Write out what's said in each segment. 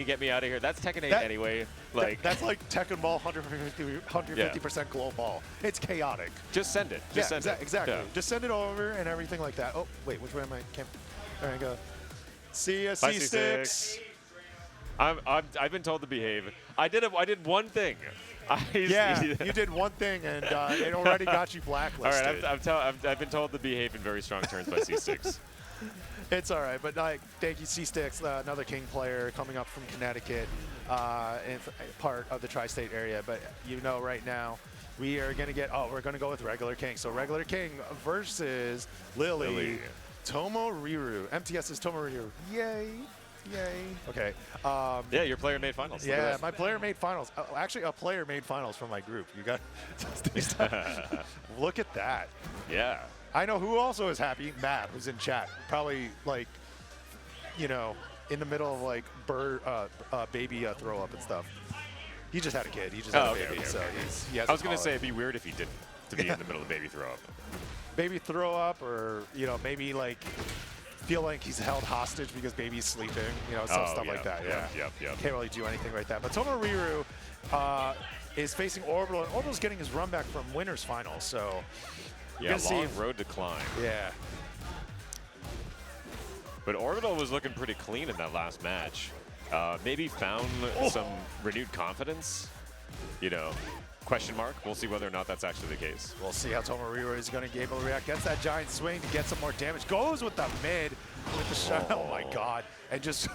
get me out of here. That's Tekken 8 That- anyway. Like, that's like Tekken Ball 150% global ball. It's chaotic. just send it. Just send it. Exactly. Yeah. Just send it over and everything like that. Oh, wait, which way am I? There I go. See ya, Bye, C6. I've been told to behave. I did one thing. Yeah, you did one thing, and it already got you All blacklisted. right, I've been told to behave in very strong terms by C6. It's all right, but like, thank you, C6, another King player coming up from Connecticut, and part of the tri-state area. But you know, right now, we are going to get, we're going to go with regular King. So regular King versus Lily. Tomoriru. MTS is Tomoriru. Yay. Yay. Okay. Yeah, your player made finals. Yeah, my player made finals. Actually, a player made finals from my group. You got look at that. Yeah. I know who also is happy. Matt, who's in chat. Probably like, you know, in the middle of like baby throw up and stuff. He just had a kid. He just had a baby. So he has I was going to say it'd be weird if he didn't to be in the middle of baby throw up. Baby throw up, or you know, maybe like feel like he's held hostage because baby's sleeping. You know, stuff like that. Yeah. Can't really do anything like that. But Tomoriru is facing Orbital, and Orbital's getting his run back from winners finals. So yeah, long road to climb. Yeah. But Orbital was looking pretty clean in that last match. Maybe found some renewed confidence. You know, question mark. We'll see whether or not that's actually the case. We'll see how Tomoriru is going to be able to react. Gets that giant swing to get some more damage. Goes with the mid with the shot. Oh my God. And just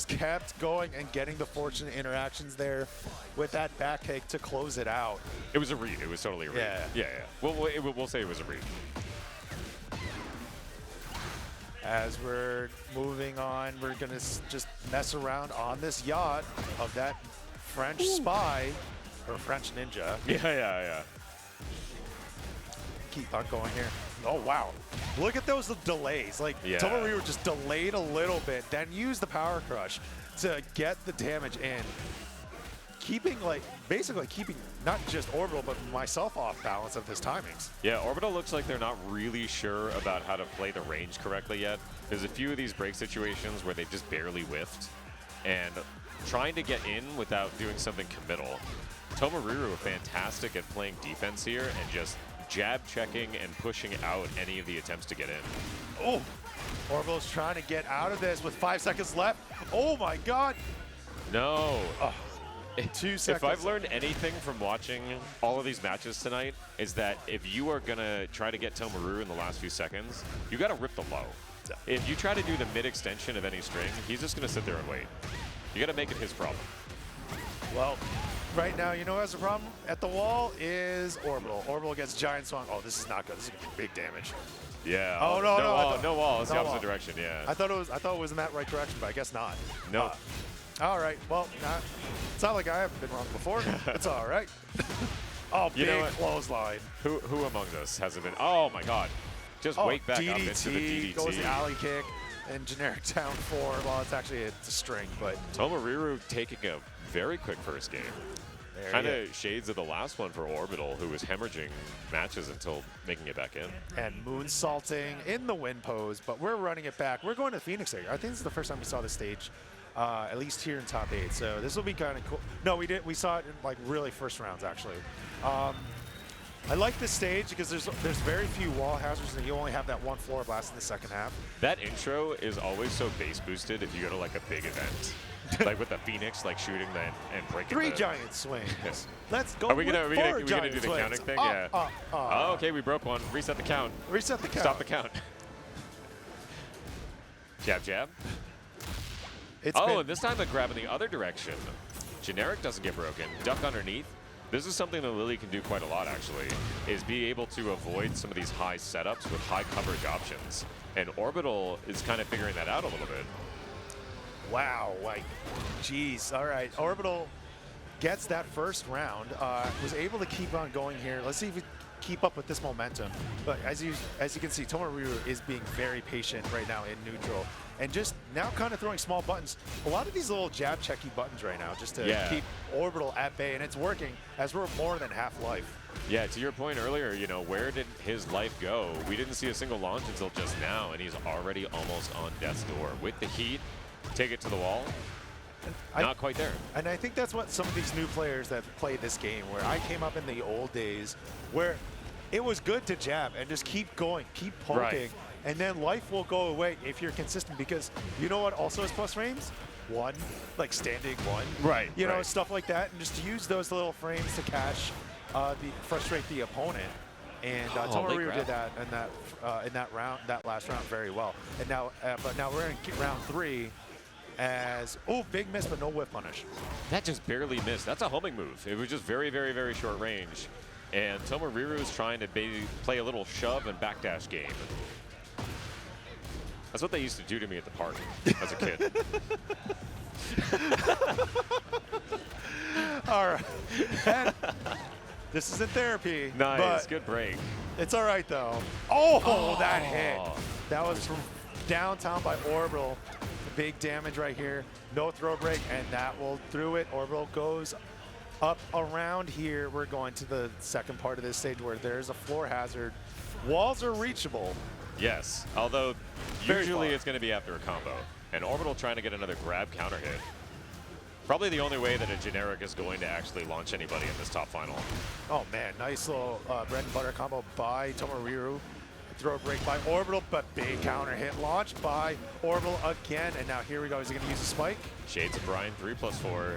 kept going and getting the fortunate interactions there with that back kick to close it out. It was a read. It was totally a read. Yeah. We'll say it was a read. As we're moving on, we're going to just mess around on this yacht of that French spy, or French ninja. Yeah. Keep on going here. Oh, wow. Look at those delays. Like, Tomoriru just delayed a little bit, then used the power crush to get the damage in. Basically keeping not just Orbital, but myself off balance of his timings. Yeah, Orbital looks like they're not really sure about how to play the range correctly yet. There's a few of these break situations where they've just barely whiffed, and trying to get in without doing something committal. Tomoriru fantastic at playing defense here and just jab checking and pushing out any of the attempts to get in. Oh, Orbital's trying to get out of this with 5 seconds left. Oh my God. No. 2 seconds. If I've learned anything from watching all of these matches tonight, is that if you are going to try to get Tomoriru in the last few seconds, you got to rip the low. If you try to do the mid-extension of any string, he's just going to sit there and wait. You got to make it his problem. Well, right now, you know who has a problem at the wall is Orbital. Orbital gets giant swung. Oh, this is not good. This is going to be big damage. Yeah. Oh, no. No wall. It's the opposite direction, yeah. I thought it was in that right direction, but I guess not. No. All right. Well, it's not like I haven't been wrong before. It's all right. Oh, big clothesline. Who among us hasn't been? Oh, my God. Just wake back up into the DDT. Goes the alley kick and generic down 4. Well, it's actually a string, but Tomoriru taking a very quick first game. Kind of shades of the last one for Orbital, who was hemorrhaging matches until making it back in. And moonsaulting in the win pose, but we're running it back. We're going to Phoenix area. I think this is the first time we saw this stage, at least here in top 8. So this will be kind of cool. No, we did. We saw it in like really first rounds actually. I like this stage because there's very few wall hazards, and you only have that one floor blast in the second half. That intro is always so base boosted if you go to like a big event. Like with the Phoenix, like shooting and breaking 3 giant swings. Let's go. Are we gonna do the swings. counting thing? Yeah. Oh, okay, we broke one. Reset the count. Reset the count. Stop the count. Jab. And this time a grab in the other direction. Generic doesn't get broken. Duck underneath. This is something that Lily can do quite a lot, actually, is be able to avoid some of these high setups with high coverage options. And Orbital is kind of figuring that out a little bit. Wow, like, geez. All right, Orbital gets that first round, was able to keep on going here. Let's see if we keep up with this momentum. But as you can see, Tomoriru is being very patient right now in neutral. And just now kind of throwing small buttons. A lot of these little jab checky buttons right now just to keep Orbital at bay. And it's working as we're more than half life. Yeah, to your point earlier, you know, where did his life go? We didn't see a single launch until just now, and he's already almost on death's door. With the heat, take it to the wall. not quite there. And I think that's what some of these new players that play this game, where I came up in the old days, where it was good to jab and just keep going, keep poking, Right. and then life will go away if you're consistent. Because you know what also is plus frames? One, like standing one. Right, You know, right. stuff like that, and just use those little frames to catch, frustrate the opponent. And late Tomoriru grab. did that in that round, that last round, very well. And now, but now we're in round 3. As big miss, but no whiff punish. That just barely missed. That's a homing move. It was just very, very, very short range. And Tomoriru is trying to play a little shove and backdash game. That's what they used to do to me at the park as a kid. All right. And this isn't therapy. Nice, but good break. it's all right though. Oh, that hit. That was from downtown by Orbital. Big damage right here. No throw break, and that will through it. Orbital goes up around here. We're going to the second part of this stage where there's a floor hazard. Walls are reachable. Yes, although Very usually far. it's going to be after a combo. And Orbital trying to get another grab counter hit. Probably the only way that a generic is going to actually launch anybody in this top final. Oh man, nice little bread and butter combo by Tomoriru. Throw break by Orbital, but big counter hit launched by Orbital again. And now here we go. Is he going to use a spike? Shades of Brian, 3+4.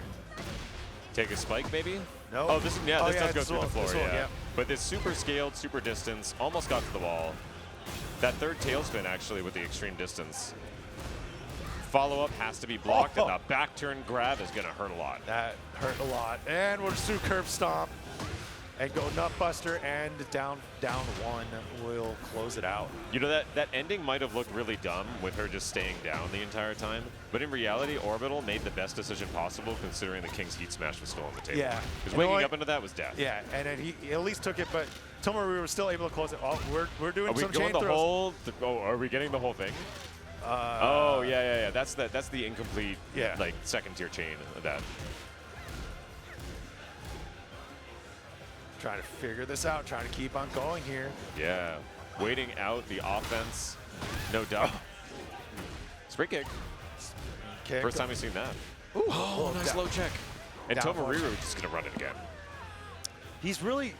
Take a spike, maybe? No. Oh, this does go this through the one, floor, this one, yeah. But this super scaled, super distance, almost got to the wall. That third tailspin, actually, with the extreme distance. Follow-up has to be blocked, and the back turn grab is going to hurt a lot. That hurt a lot. And we'll just do curve stomp and go nut buster, and down one will close it out. You know, that ending might have looked really dumb with her just staying down the entire time, but in reality, Orbital made the best decision possible considering the King's Heat Smash was still on the table. Yeah. Because You know waking what? up into that was death. Yeah, and then he at least took it, but Tomoriru was still able to close it. Oh, we're doing Are we some going chain the throws. whole? Are we getting the whole thing? Oh yeah. That's the incomplete, like second tier chain of that. Trying to figure this out, trying to keep on going here. Yeah, waiting out the offense. No doubt. Spring kick. Okay, First time we've seen that. Ooh, Oh, nice low check. And Down Tomoriru forward. just gonna run it again. He's really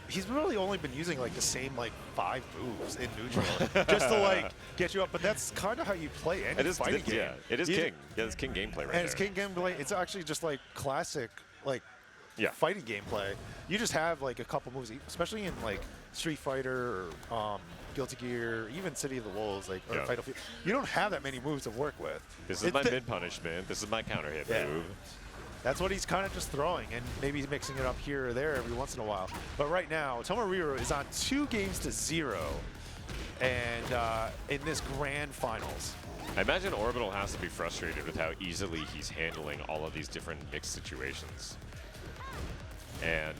only been using like the same like 5 moves in neutral just to like get you up. But that's kind of how you play any It is, fighting game. yeah, it is king. Yeah, it's king gameplay right And there. it's king gameplay. It's actually just like classic like Yeah. fighting gameplay. You just have like a couple moves, especially in like Street Fighter or Guilty Gear, even City of the Wolves, like or Yeah. Fighter Field. You don't have that many moves to work with. This is my mid punishment. This is my counter hit Yeah. move. That's what he's kind of just throwing, and maybe he's mixing it up here or there every once in a while. But right now, Tomoriru is on 2-0, and in this grand finals. I imagine Orbital has to be frustrated with how easily he's handling all of these different mixed situations. And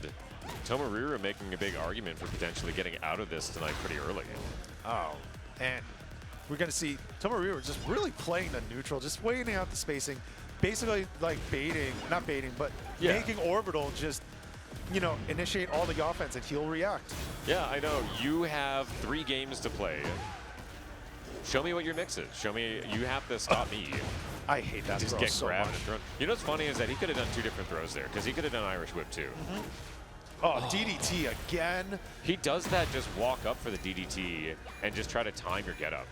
Tomoriru making a big argument for potentially getting out of this tonight pretty early. Oh, and we're going to see Tomoriru just really playing the neutral, just waiting out the spacing, basically like baiting, not baiting, but making Orbital just, you know, initiate all the offense and he'll react. Yeah, I know. You have 3 games to play. Show me what your mix is. Show me. You have to stop me. I hate that Just throw get so grabbed much. and thrown. You know what's funny is that he could have done 2 different throws there because he could have done Irish Whip too. Oh, DDT again. He does that, just walk up for the DDT and just try to time your get up.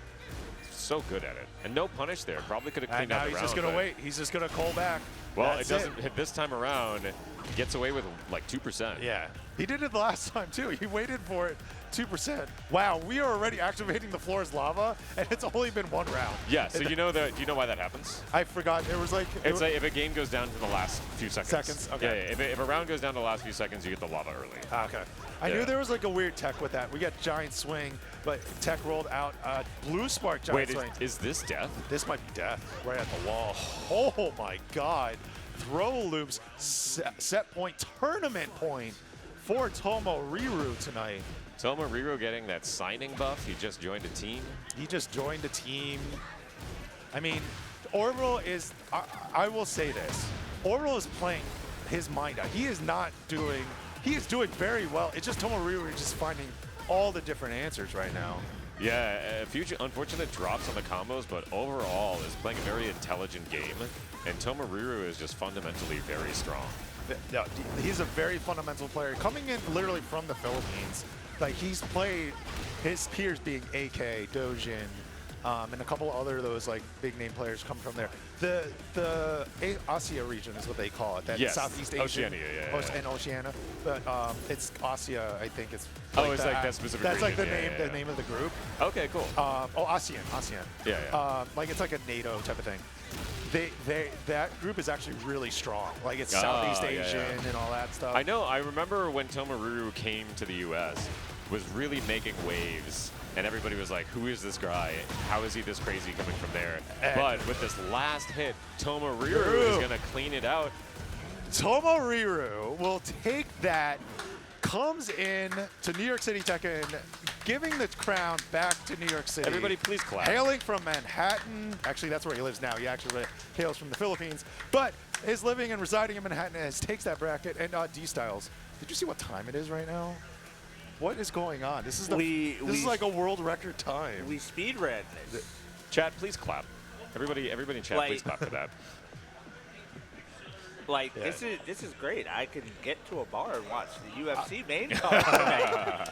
So good at it. And no punish there. Probably could have And cleaned now out the he's round. just going to but- wait. He's just going to call back. Well, That's it doesn't hit this time around. He gets away with like 2%. Yeah, he did it the last time too. He waited for it, 2%. Wow, we are already activating the floor as lava, and it's only been 1 round. Yeah, so you know do you know why that happens? I forgot. It was like It's like if a game goes down to the last few seconds. Seconds, okay. Yeah, if a round goes down to the last few seconds, you get the lava early. okay. I Yeah. knew there was like a weird tech with that. We got giant swing, but tech rolled out blue spark giant Wait, swing. is this death? This might be death right at the wall. Oh my God. Throw loops, set point, tournament point for Tomoriru tonight. Tomoriru getting that signing buff. He just joined a team. He just joined the team. I mean, Orbital is, I will say this. Orbital is playing his mind out. He is doing very well. It's just Tomoriru is just finding all the different answers right now. Yeah, a few unfortunate drops on the combos, but overall is playing a very intelligent game. and Tomoriru is just fundamentally very strong. No, he's a very fundamental player. Coming in literally from the Philippines, like he's played his peers being AK, Dojin, and a couple other of those like big name players come from there. The Asia region is what they call it. That Yes, Southeast Asia. Oceania, yeah. And Oceania. But it's Asia, I think it's Oh, it's like that specific That's region. like the name of the group. Okay, cool. ASEAN. Yeah. Like it's like a NATO type of thing. That group is actually really strong. Like it's Southeast Asian and all that stuff. I know. I remember when Tomoriru came to the U.S., was really making waves, and everybody was like, "Who is this guy? How is he this crazy coming from there?" But with this last hit, Tomoriru is gonna clean it out. Tomoriru will take that, comes in to New York City Tekken, giving the crown back to New York City. Everybody, please clap. Hailing from Manhattan. Actually, that's where he lives now. He actually hails from the Philippines, but is living and residing in Manhattan and takes that bracket. And D-Styles, did you see what time it is right now? What is going on? This is this is like a world record time. We speed read this. Chat, please clap. Everybody in chat, please clap for that. Like this is great. I can get to a bar and watch the UFC main card tonight.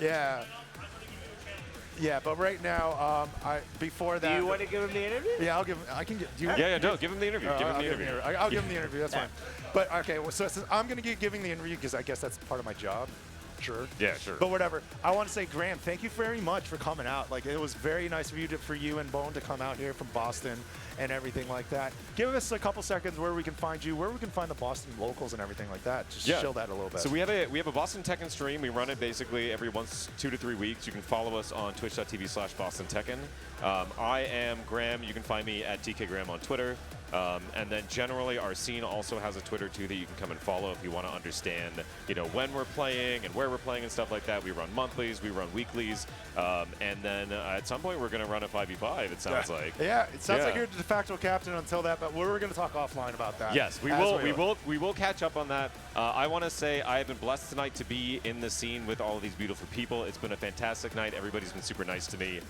Yeah. Yeah, but right now, before that. Do you want to give him the interview? Yeah, I'll give him. I can get. Do you? Yeah, no, give him the interview. Give him the interview. I'll give him the interview. That's fine. But okay, well, so since I'm going to be giving the interview because I guess that's part of my job. Sure. Yeah, sure. But whatever. I want to say, Graham, thank you very much for coming out. Like, it was very nice of you for you and Bone to come out here from Boston and everything like that. Give us a couple seconds where we can find you, where we can find the Boston locals and everything like that. Just chill that a little bit. So we have a Boston Tekken stream. We run it basically every 2 to 3 weeks. You can follow us on twitch.tv/Boston Tekken. I am Graham. You can find me at TKGraham on Twitter. And then generally our scene also has a Twitter too that you can come and follow if you want to understand, when we're playing and where we're playing and stuff like that. We run monthlies, we run weeklies, and then at some point we're going to run a 5v5. It sounds like. Yeah, it sounds like you're the de facto captain until that, but we're going to talk offline about that. Yes, we will catch up on that. I want to say I have been blessed tonight to be in the scene with all of these beautiful people. It's been a fantastic night. Everybody's been super nice to me.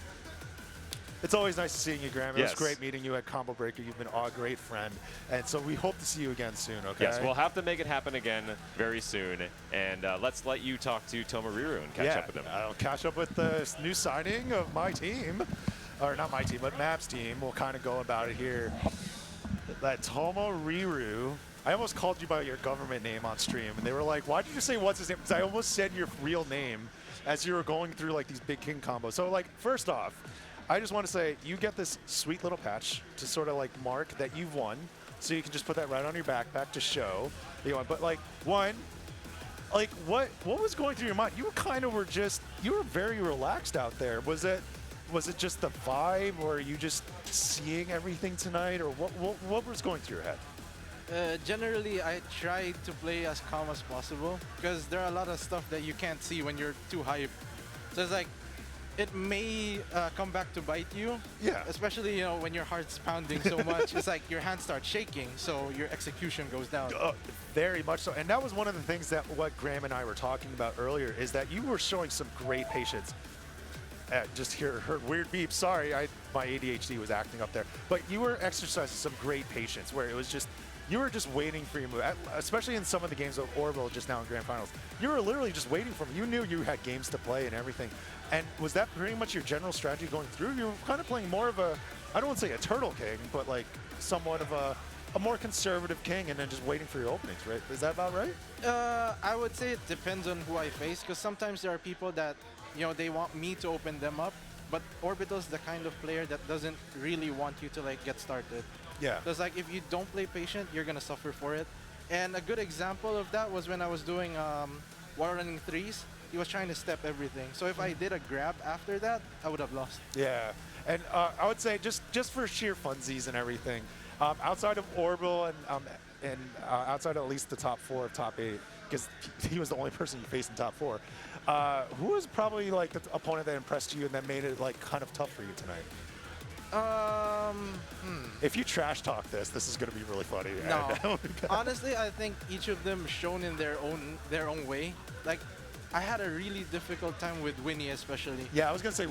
It's always nice to seeing you, Graham. It was great meeting you at Combo Breaker. You've been a great friend. And so we hope to see you again soon, okay? Yes, we'll have to make it happen again very soon. And let's let you talk to Tomoriru and catch up with him. I'll catch up with the new signing of my team. Or not my team, but Map's team. We'll kind of go about it here. That Tomoriru. I almost called you by your government name on stream. And they were like, why did you say what's his name? Because I almost said your real name as you were going through like these big king combos. So like, first off, I just want to say you get this sweet little patch to sort of like mark that you've won. So you can just put that right on your backpack to show that you won. But like, what was going through your mind? You were very relaxed out there. Was it just the vibe, or are you just seeing everything tonight, or what was going through your head? Generally, I try to play as calm as possible because there are a lot of stuff that you can't see when you're too hyped. So it's like, it may come back to bite you. Yeah. Especially, when your heart's pounding so much. It's like your hands start shaking, so your execution goes down. Very much so. And that was one of the things that what Graham and I were talking about earlier, is that you were showing some great patience. Just heard weird beeps. Sorry, my ADHD was acting up there. But you were exercising some great patience, where it was just, you were just waiting for your move, especially in some of the games of Orbital just now in Grand Finals. You were literally just waiting for him. You knew you had games to play and everything. And was that pretty much your general strategy going through? You were kind of playing more of a, I don't want to say a turtle king, but like somewhat of a more conservative king, and then just waiting for your openings, right? Is that about right? I would say it depends on who I face, because sometimes there are people that, they want me to open them up, but Orbital's the kind of player that doesn't really want you to like get started. Yeah. Because like if you don't play patient, you're gonna suffer for it. And a good example of that was when I was doing wall running threes. He was trying to step everything. So if I did a grab after that, I would have lost. Yeah. And I would say just for sheer funsies and everything, outside of Orbital and outside of at least the top 4 of top 8, because he was the only person you faced in top 4, who was probably like the opponent that impressed you and that made it like kind of tough for you tonight? If you trash talk this is going to be really funny. No, honestly, I think each of them shown in their own way. Like, I had a really difficult time with Winnie, especially. Yeah, I was going to say,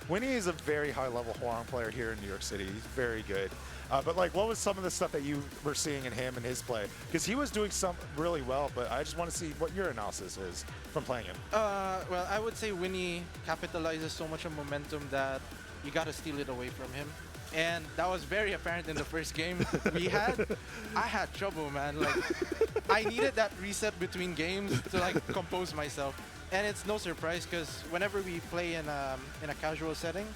Winnie is a very high-level Hwoarang player here in New York City. He's very good. But like, what was some of the stuff that you were seeing in him and his play? Because he was doing some really well, but I just want to see what your analysis is from playing him. Well, I would say Winnie capitalizes so much on momentum that you got to steal it away from him. And that was very apparent in the first game we had. I had trouble, man. Like, I needed that reset between games to like compose myself. And it's no surprise because whenever we play in a casual setting,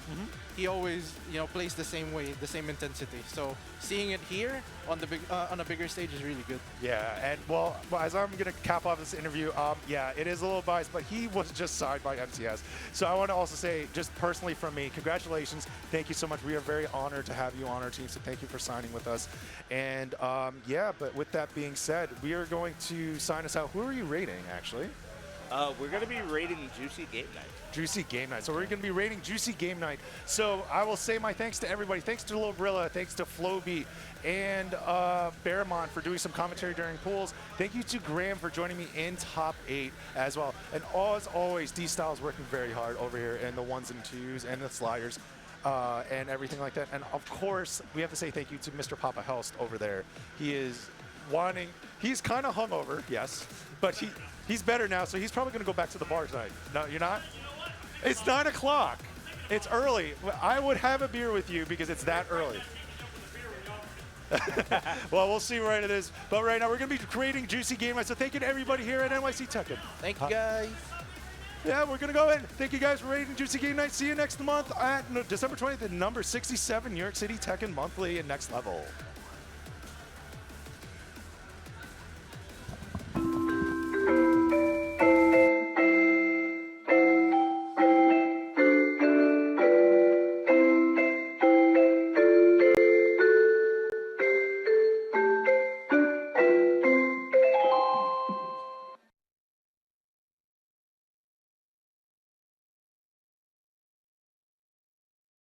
he always plays the same way, the same intensity. So seeing it here on the on a bigger stage is really good. Yeah, and well, as I'm gonna cap off this interview, yeah, it is a little biased, but he was just signed by MCS. So I want to also say, just personally from me, congratulations, thank you so much. We are very honored to have you on our team. So thank you for signing with us. And yeah, but with that being said, we are going to sign us out. Who are you rating, actually? We're going to be rating Juicy Game Night. Juicy Game Night. So we're going to be rating Juicy Game Night. So I will say my thanks to everybody. Thanks to Logrilla. Thanks to Floby and Bearmont for doing some commentary during pools. Thank you to Graham for joining me in top 8 as well. And as always, D-Style's working very hard over here in the 1s and 2s and the sliders. And everything like that. And of course, we have to say thank you to Mr. Papa Helst over there. He is he's kind of hungover, yes, but he's better now, so he's probably going to go back to the bar tonight. No, you're not? It's 9 o'clock. It's early. I would have a beer with you because it's that early. Well, we'll see right it is. But right now, we're going to be creating Juicy Game Night, so thank you to everybody here at NYC Tekken. Thank you, guys. Yeah, we're going to go in. Thank you guys for rating Juicy Game Night. See you next month at December 20th at number 67, New York City Tekken Monthly and Next Level.